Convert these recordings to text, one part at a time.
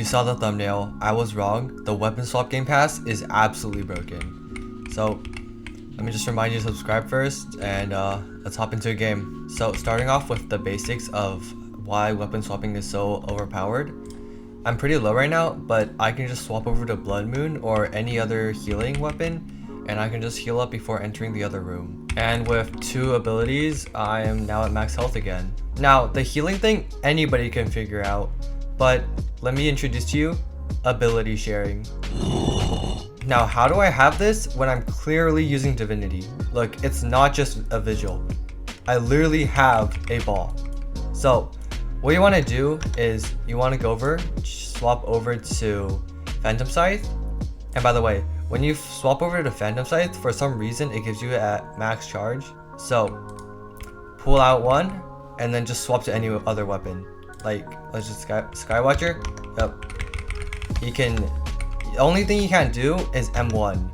you saw the thumbnail, I was wrong. The weapon swap game pass is absolutely broken. So let me just remind you to subscribe first, and let's hop into a game. So starting off with the basics of why weapon swapping is so overpowered. I'm pretty low right now, but I can just swap over to Blood Moon or any other healing weapon, and I can just heal up before entering the other room. And with 2 abilities, I am now at max health again. Now, the healing thing, anybody can figure out, but let me introduce to you ability sharing. Now, how do I have this when I'm clearly using Divinity? Look, it's not just a visual. I literally have a ball. So what you want to do is you want to go over, swap over to Phantom Scythe. And by the way, when you swap over to Phantom Scythe, for some reason it gives you at max charge. So pull out one and then just swap to any other weapon. Like, let's just Skywatcher. Yep. You can, the only thing you can't do is M1.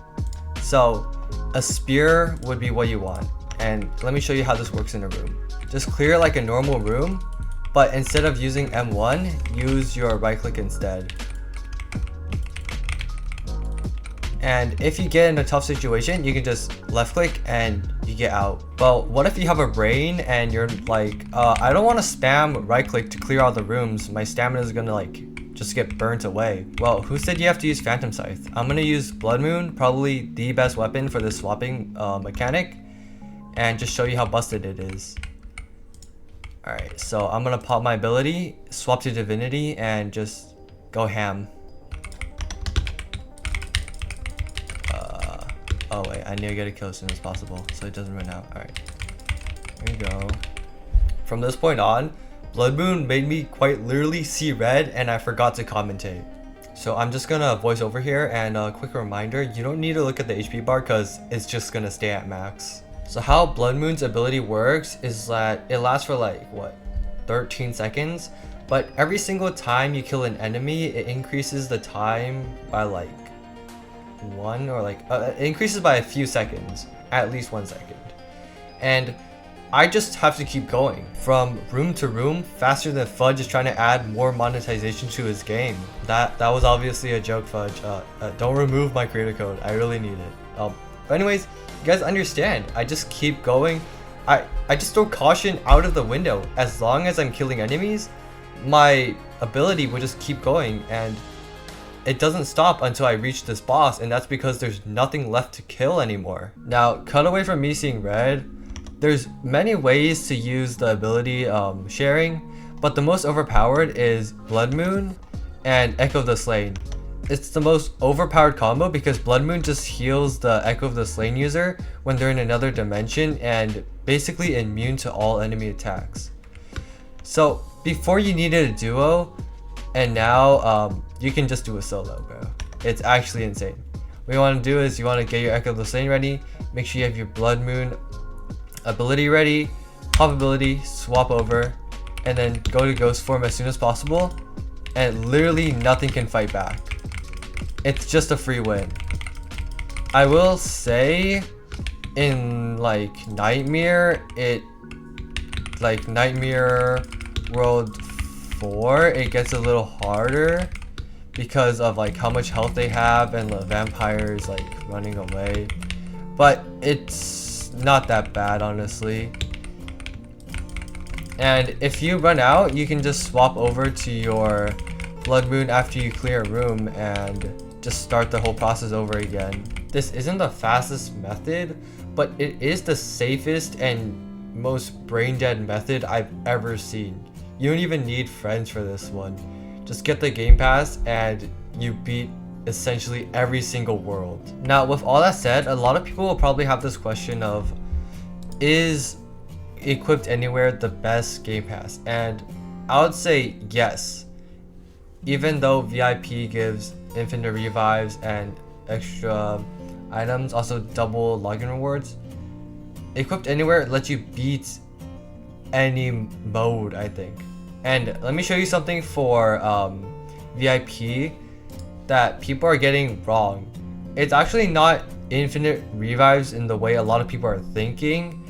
So a spear would be what you want. And let me show you how this works in a room. Just clear like a normal room, but instead of using M1, use your right click instead. And if you get in a tough situation, you can just left click and you get out. Well, what if you have a brain and you're like, I don't want to spam right click to clear all the rooms. My stamina is gonna like just get burnt away. Well, who said you have to use Phantom Scythe? I'm gonna use Blood Moon, probably the best weapon for this swapping mechanic, and just show you how busted it is. Alright, so I'm gonna pop my ability, swap to Divinity, and just go ham. Oh wait, I need to get a kill as soon as possible so it doesn't run out. Alright, here we go. From this point on, Blood Moon made me quite literally see red, and I forgot to commentate. So I'm just gonna voice over here, and a quick reminder, you don't need to look at the HP bar because it's just gonna stay at max. So how Blood Moon's ability works is that it lasts for like, what, 13 seconds? But every single time you kill an enemy, it increases the time by like 1 or like, it increases by a few seconds, at least 1 second. And I just have to keep going from room to room faster than Fudge is trying to add more monetization to his game. That was obviously a joke, Fudge. Don't remove my creator code, I really need it. But anyways, you guys understand, I just keep going. I just throw caution out of the window. As long as I'm killing enemies, my ability will just keep going, and it doesn't stop until I reach this boss, and that's because there's nothing left to kill anymore. Now, cut away from me seeing red, there's many ways to use the ability sharing, but the most overpowered is Blood Moon and Echo of the Slain. It's the most overpowered combo because Blood Moon just heals the Echo of the Slain user when they're in another dimension and basically immune to all enemy attacks. So before you needed a duo, and now you can just do a solo, bro. It's actually insane. What you want to do is you want to get your Echo of the Slain ready, make sure you have your Blood Moon ability ready, pop ability, swap over, and then go to ghost form as soon as possible, and literally nothing can fight back. It's just a free win. I will say in like Nightmare, Nightmare World 4, it gets a little harder because of like how much health they have and the vampires like running away. But it's not that bad, honestly. And if you run out, you can just swap over to your Blood Moon after you clear a room and just start the whole process over again. This isn't the fastest method, but it is the safest and most brain dead method I've ever seen. You don't even need friends for this one. Just get the game pass and you beat essentially every single world. Now, with all that said, a lot of people will probably have this question of, is Equipped Anywhere the best game pass? And I would say yes. Even though VIP gives infinite revives and extra items, also double login rewards, Equipped Anywhere lets you beat any mode, I think. And let me show you something for VIP that people are getting wrong. It's actually not infinite revives in the way a lot of people are thinking.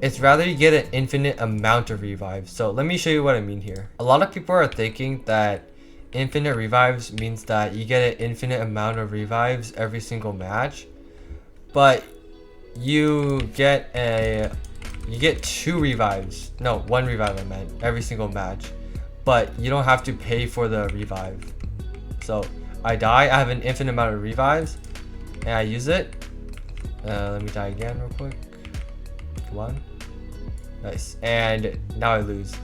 It's rather you get an infinite amount of revives. So let me show you what I mean here. A lot of people are thinking that infinite revives means that you get an infinite amount of revives every single match, but you get 2 revives, no, 1 revive I meant, every single match, but you don't have to pay for the revive. So I die, I have an infinite amount of revives, and I use it. Let me die again real quick. Come on. Nice. And now I lose.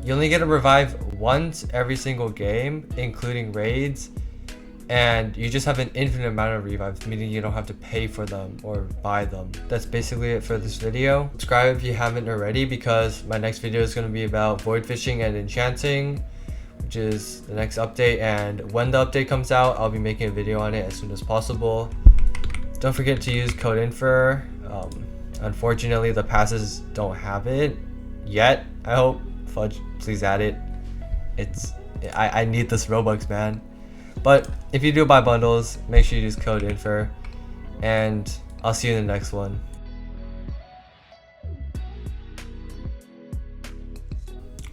You only get to revive once every single game, including raids, and you just have an infinite amount of revives, meaning you don't have to pay for them or buy them. That's basically it for this video. Subscribe if you haven't already, because my next video is going to be about void fishing and enchanting, which is the next update, and when the update comes out, I'll be making a video on it as soon as possible. Don't forget to use code Infer. Unfortunately, the passes don't have it yet. I hope. Fudge, please add it. I need this Robux, man. But if you do buy bundles, make sure you use code Infer, and I'll see you in the next one.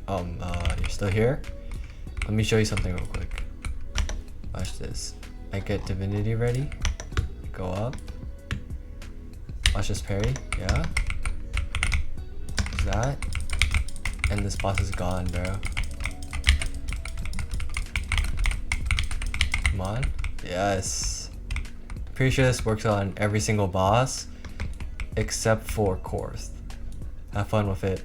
You're still here? Let me show you something real quick. Watch this. I get divinity ready. Go up. Watch this parry. Yeah. What's that? And this boss is gone, bro. Come on. Yes. Pretty sure this works on every single boss except for Korth. Have fun with it.